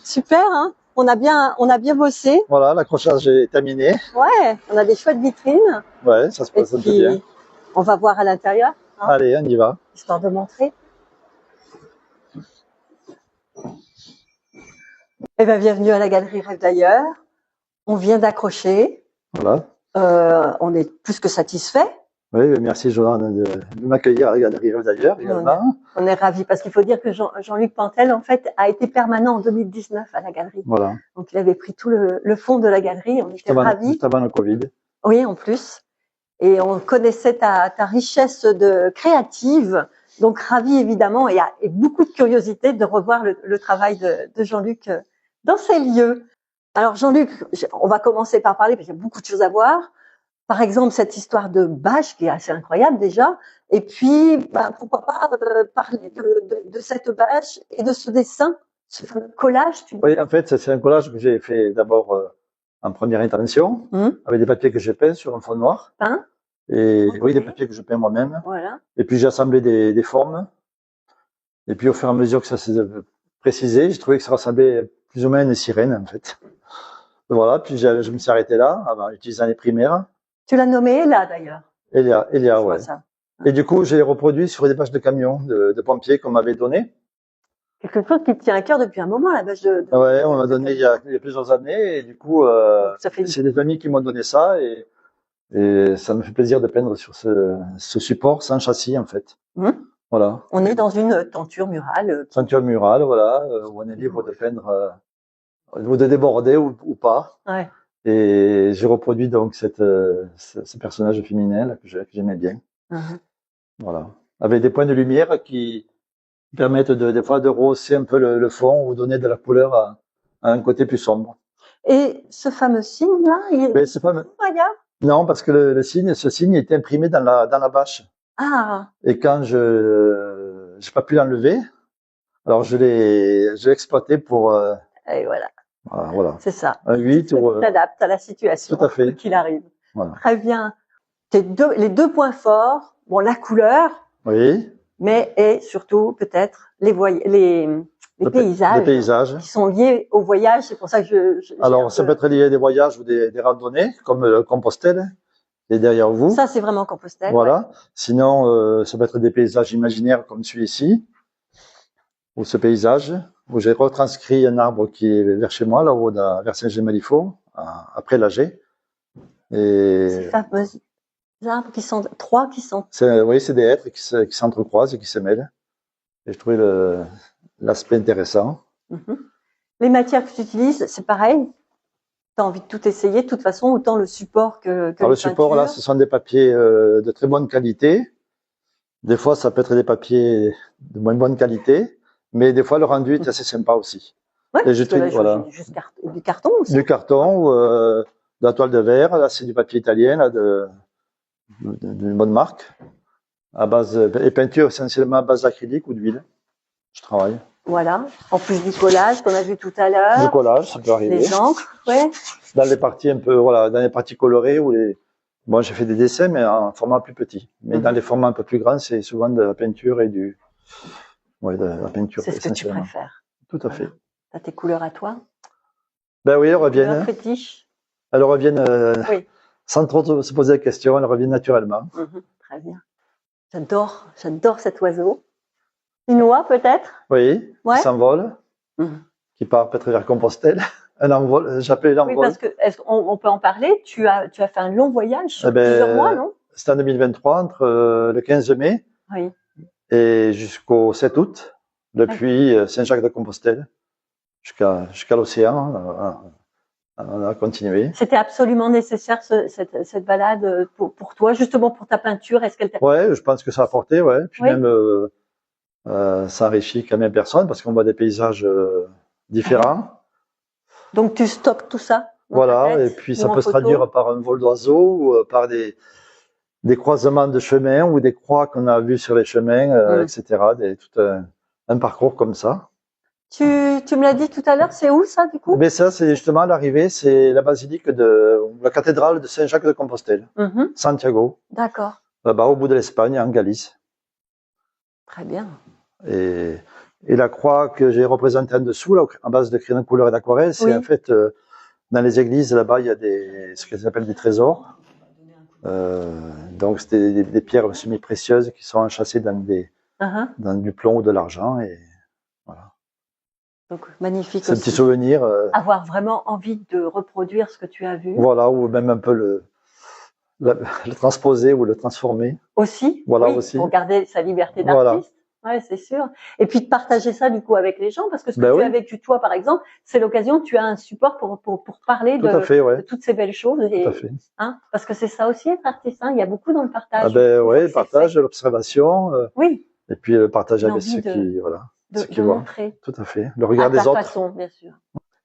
Super, hein? On a bien bossé. Voilà, l'accrochage est terminé. Ouais, on a des chouettes vitrines. Ouais, ça se Et passe un peu bien. puis, on va voir à l'intérieur, hein, Allez, on y va. histoire de montrer. Eh bien, bienvenue à la galerie Rêve d'ailleurs. On vient d'accrocher. Voilà. On est plus que satisfait. Oui, merci Johan de m'accueillir à la galerie d'ailleurs également. On est ravis parce qu'il faut dire que Jean-Luc Pantel, en fait, a été permanent en 2019 à la galerie. Voilà. Donc, il avait pris tout le fond de la galerie. On était ravis. Juste avant le Covid. Oui, en plus. Et on connaissait ta richesse de créative. Donc, ravi évidemment et beaucoup de curiosité de revoir le travail de Jean-Luc dans ces lieux. Alors, Jean-Luc, on va commencer par parler parce qu'il y a beaucoup de choses à voir. Par exemple, cette histoire de bâche qui est assez incroyable déjà. Et puis, pourquoi pas parler de cette bâche et de ce dessin, ce collage. Oui, en fait, c'est un collage que j'ai fait d'abord en première intervention, avec des papiers que j'ai peints sur un fond noir. Peint. Et oui, des papiers que je peins moi-même. Voilà. Et puis j'ai assemblé des formes. Et puis au fur et à mesure que ça s'est précisé, j'ai trouvé que ça ressemblait plus ou moins à une sirène en fait. Voilà, puis je me suis arrêté là, en utilisant les primaires. Tu l'as nommé Ella d'ailleurs. Elia, ouais. Et du coup, j'ai reproduit sur des bâches de camions de pompiers qu'on m'avait donné. Quelque chose qui te tient à cœur depuis un moment, la bâche de ouais, on m'a donné il y a plusieurs années, et du coup, c'est des amis qui m'ont donné ça, et ça me fait plaisir de peindre sur ce support sans châssis, en fait. Voilà. On est dans une tenture murale. Tenture murale, voilà, où on est libre de peindre, ou de déborder ou pas. Ouais. Et j'ai reproduit donc ce personnage féminin là, que j'aimais bien. Voilà. Avec des points de lumière qui permettent des fois de rehausser un peu le fond ou donner de la couleur à un côté plus sombre. Et ce fameux signe-là, non, parce que ce signe est imprimé dans la bâche. Ah. Et quand je n'ai pas pu l'enlever, alors je l'ai exploité pour. Et voilà. Voilà. C'est ça. Un 8 tu t'adaptes à la situation. Tout à fait. Qu'il arrive. Voilà. Très bien. Les deux points forts, bon, la couleur. Oui. Mais et surtout peut-être les paysages. Les paysages. Qui sont liés au voyage. C'est pour ça que alors, ça peut être lié à des voyages ou des randonnées, comme Compostelle, qui est derrière vous. Ça, c'est vraiment Compostelle. Voilà. Ouais. Sinon, ça peut être des paysages imaginaires comme celui-ci, ou ce paysage, où j'ai retranscrit un arbre qui est vers chez moi, là-haut, vers Saint-Gémalifaux, après l'Agé. Et ces fameux arbres qui sont trois qui sont. Oui, c'est des êtres qui s'entrecroisent et qui se mêlent. Et je trouvais l'aspect intéressant. Les matières que tu utilises, c'est pareil. Tu as envie de tout essayer, de toute façon, autant le support que alors, le support, là, ce sont des papiers de très bonne qualité. Des fois, ça peut être des papiers de moins bonne qualité, mais des fois, le rendu est assez sympa aussi. Ouais, et voilà. Du carton aussi. Du carton ou de la toile de verre. Là, c'est du papier italien, là, d'une bonne marque. À base, et peinture essentiellement à base d'acrylique ou d'huile. Je travaille. Voilà. En plus du collage qu'on a vu tout à l'heure. Du collage, ça peut arriver. Les encres, ouais. Dans les parties un peu, voilà, dans les parties colorées ou bon, j'ai fait des dessins, mais en format plus petit. Mais dans les formats un peu plus grands, c'est souvent de la peinture et de la peinture. C'est ce que tu préfères. Tout à fait. T'as tes couleurs à toi? Ben oui, elles reviennent. Fétiche. Elles reviennent sans trop se poser la question, elles reviennent naturellement. Très bien. J'adore cet oiseau. Une oie peut-être? Oui, qui s'envole, qui part peut-être vers Compostelle. Un envol, j'appelle l'envol. Oui, parce que on peut en parler. Tu as fait un long voyage sur plusieurs mois, non? C'était en 2023, entre le 15 mai et jusqu'au 7 août, depuis Saint-Jacques-de-Compostelle jusqu'à l'océan. On a continué. C'était absolument nécessaire cette balade pour toi, justement pour ta peinture. Est-ce qu'elle t'a... Ouais, je pense que ça a apporté, ouais. Puis même ça enrichit quand même personne parce qu'on voit des paysages différents. Donc tu stockes tout ça. Voilà, et puis ça peut se traduire par un vol d'oiseaux ou par des croisements de chemins ou des croix qu'on a vues sur les chemins, etc. Tout un parcours comme ça. Tu me l'as dit tout à l'heure, c'est où ça du coup? Mais ça, c'est justement à l'arrivée, c'est la basilique de la cathédrale de Saint-Jacques-de-Compostelle, Santiago. D'accord. Là-bas, au bout de l'Espagne, en Galice. Très bien. Et Et la croix que j'ai représentée en dessous, là, en base de crayon de couleur et d'aquarelle, c'est en fait, dans les églises, là-bas, il y a ce qu'ils appellent des trésors. Donc, c'était des pierres semi-précieuses qui sont enchâssées dans du plomb ou de l'argent. Et voilà. Donc, magnifique. C'est un petit souvenir. Avoir vraiment envie de reproduire ce que tu as vu. Voilà, ou même un peu le transposer ou le transformer. Aussi. Voilà, oui, aussi. Pour garder sa liberté d'artiste. Voilà. Ouais, c'est sûr. Et puis de partager ça du coup avec les gens, parce que ce que tu as vécu toi, par exemple, c'est l'occasion, tu as un support pour parler de toutes ces belles choses. Et, tout à fait. Hein, parce que c'est ça aussi être artiste. Hein, il y a beaucoup dans le partage. Ah ben ouais, le partage, l'observation. Oui. Et puis le partage avec ceux qui voient. Montrer. Tout à fait. Le regard des autres. Façon, bien sûr.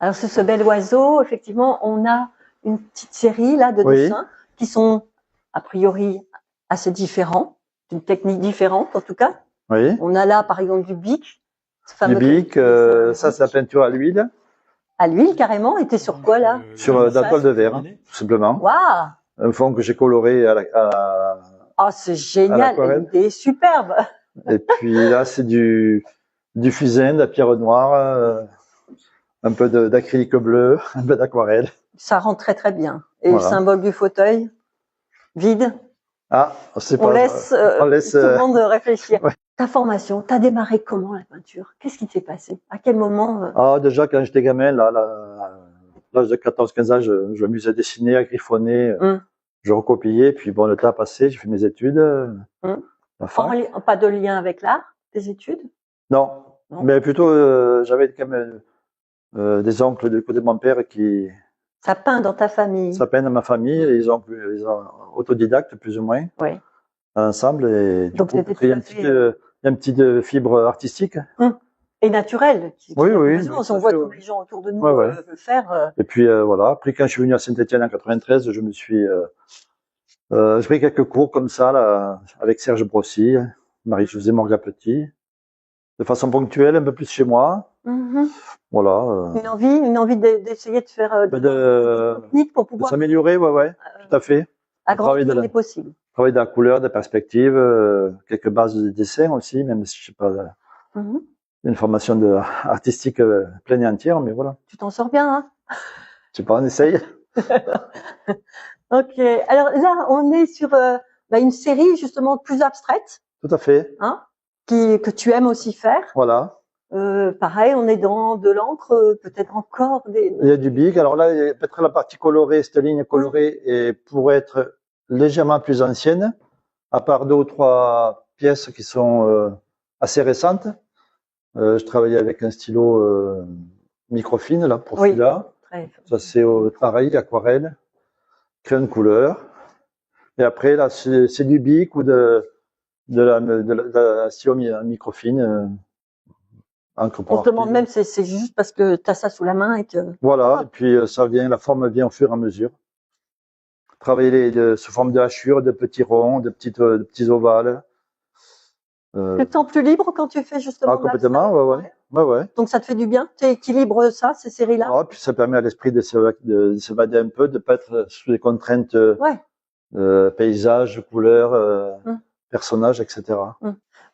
Alors c'est ce bel oiseau. Effectivement, on a une petite série là de dessins qui sont a priori assez différents, d'une technique différente en tout cas. Oui. On a là, par exemple, du bic. Du bic, ça, c'est la peinture à l'huile. À l'huile, carrément. Et t'es sur quoi, là? Sur de la toile de verre, tout simplement. Waouh! Un fond que j'ai coloré Oh, c'est génial. L'idée est superbe. Et puis là, c'est du fusain, de la pierre noire, un peu d'acrylique bleu, un peu d'aquarelle. Ça rend très, très bien. Et le symbole du fauteuil, vide. Ah, on laisse tout le monde réfléchir. Ouais. Ta formation, t'as démarré comment la peinture? Qu'est-ce qui s'est passé? À quel moment Ah, déjà quand j'étais gamin, là, à l'âge de 14-15 ans, je m'amusais à dessiner, à griffonner, je recopiais, puis bon, le temps a passé, j'ai fait mes études. Pas de lien avec l'art, tes études? Non, mais plutôt j'avais quand même des oncles du côté de mon père qui... Ça peint dans ta famille? Ça peint dans ma famille, ils ont autodidactes plus ou moins, ensemble, et du coup, il y a une petite fibre artistique. Et naturelle. Oui. On voit tous les gens autour de nous le faire. Et puis voilà, après quand je suis venu à Saint-Étienne en 93, je me suis... j'ai pris quelques cours comme ça, là, avec Serge Brossy, Marie-Josée Morga-Petit, de façon ponctuelle, un peu plus chez moi. Voilà. Une envie d'essayer de faire technique pour pouvoir s'améliorer, tout à fait. Agrandir les possibles. Travailler de la couleur, de la perspective, quelques bases de dessin aussi, même si je sais pas une formation artistique pleine et entière, mais voilà. Tu t'en sors bien, hein? Je sais pas, on essaye. Ok. Alors là, on est sur une série justement plus abstraite. Tout à fait. Hein, que tu aimes aussi faire. Voilà. Pareil, on est dans de l'encre, peut-être encore des... Il y a du bic. Alors là, peut-être la partie colorée, cette ligne colorée, et pour être légèrement plus ancienne, à part 2 ou 3 pièces qui sont assez récentes. Je travaillais avec un stylo microfine là pour celui-là. Ça c'est pareil, aquarelle, crayon de couleur. Et après là, c'est du bic ou de la stylo microfine. On te demande même, c'est juste parce que tu as ça sous la main et que... Voilà, et puis la forme vient au fur et à mesure. Travailler sous forme de hachures, de petits ronds, de petits ovales. Tu te sens plus libre quand tu fais justement complètement, ouais. Donc ça te fait du bien? Tu équilibres ça, ces séries-là? Puis ça permet à l'esprit de s'évader un peu, de ne pas être sous les contraintes paysages, couleurs, personnages, etc.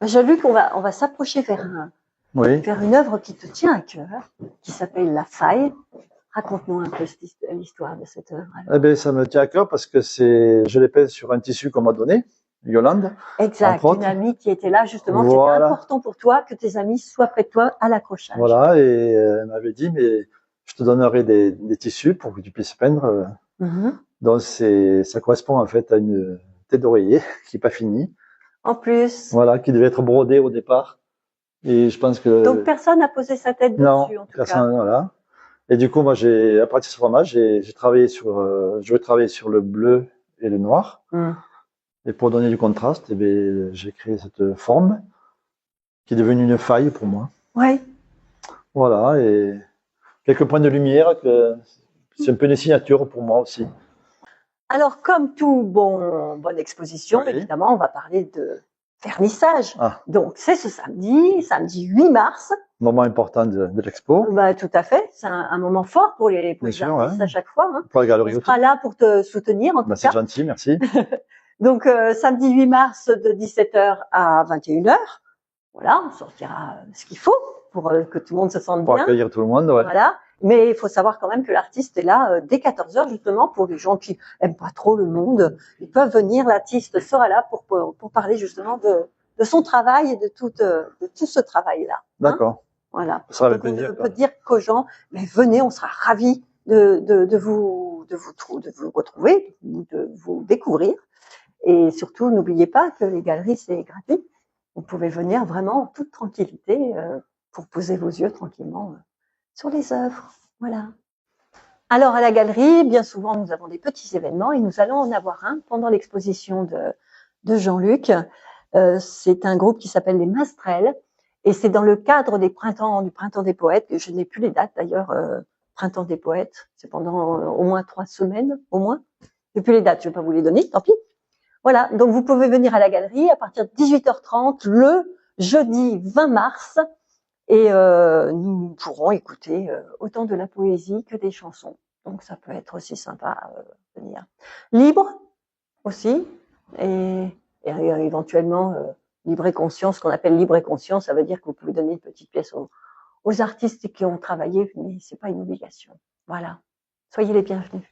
Jean-Luc, on va s'approcher vers une œuvre qui te tient à cœur, qui s'appelle La Faille. Raconte-nous un peu l'histoire de cette œuvre. Eh bien, ça me tient à cœur parce que je l'ai peint sur un tissu qu'on m'a donné, Yolande. Exact, une amie qui était là justement. C'était important pour toi que tes amis soient près de toi à l'accrochage. Voilà, et elle m'avait dit, mais je te donnerai des tissus pour que tu puisses peindre. Donc ça correspond en fait à une tête d'oreiller qui n'est pas finie. En plus. Voilà, qui devait être brodée au départ. Et je pense que... Donc personne n'a posé sa tête dessus en tout cas. Voilà. Et du coup, moi, à partir de ce format, je vais travailler sur le bleu et le noir. Et pour donner du contraste, j'ai créé cette forme qui est devenue une faille pour moi. Oui. Voilà, et quelques points de lumière, c'est un peu une signature pour moi aussi. Alors, comme tout bonne exposition, évidemment, on va parler de vernissage. Donc, c'est ce samedi 8 mars. Moment important de l'expo. Tout à fait, c'est un moment fort pour les artistes à chaque fois. Hein. Pour la galerie. On sera là pour te soutenir en tout cas. C'est gentil, merci. Donc samedi 8 mars de 17h à 21h, voilà, on sortira ce qu'il faut pour que tout le monde se sente pour bien. Pour accueillir tout le monde, ouais. Voilà. Mais il faut savoir quand même que l'artiste est là dès 14h, justement, pour les gens qui aiment pas trop le monde. Ils peuvent venir, l'artiste sera là pour parler justement de son travail et de tout ce travail-là. D'accord. Voilà. Ça sera avec Donc, plaisir. on peut dire qu'aux gens, mais venez, on sera ravis de vous retrouver, de vous découvrir. Et surtout, n'oubliez pas que les galeries, c'est gratuit. Vous pouvez venir vraiment en toute tranquillité pour poser vos yeux tranquillement sur les œuvres. Voilà. Alors, à la galerie, bien souvent, nous avons des petits événements et nous allons en avoir un pendant l'exposition de Jean-Luc. C'est un groupe qui s'appelle les Mastrelles et c'est dans le cadre du printemps des poètes, que je n'ai plus les dates d'ailleurs, printemps des poètes, c'est pendant au moins 3 semaines, au moins. Je n'ai plus les dates, je ne vais pas vous les donner, tant pis. Voilà, donc vous pouvez venir à la galerie à partir de 18h30 le jeudi 20 mars et nous pourrons écouter autant de la poésie que des chansons. Donc ça peut être aussi sympa de venir. Libre aussi et éventuellement libre et conscience, ce qu'on appelle libre et conscience, ça veut dire que vous pouvez donner une petite pièce aux artistes qui ont travaillé, mais c'est pas une obligation. Voilà, soyez les bienvenus.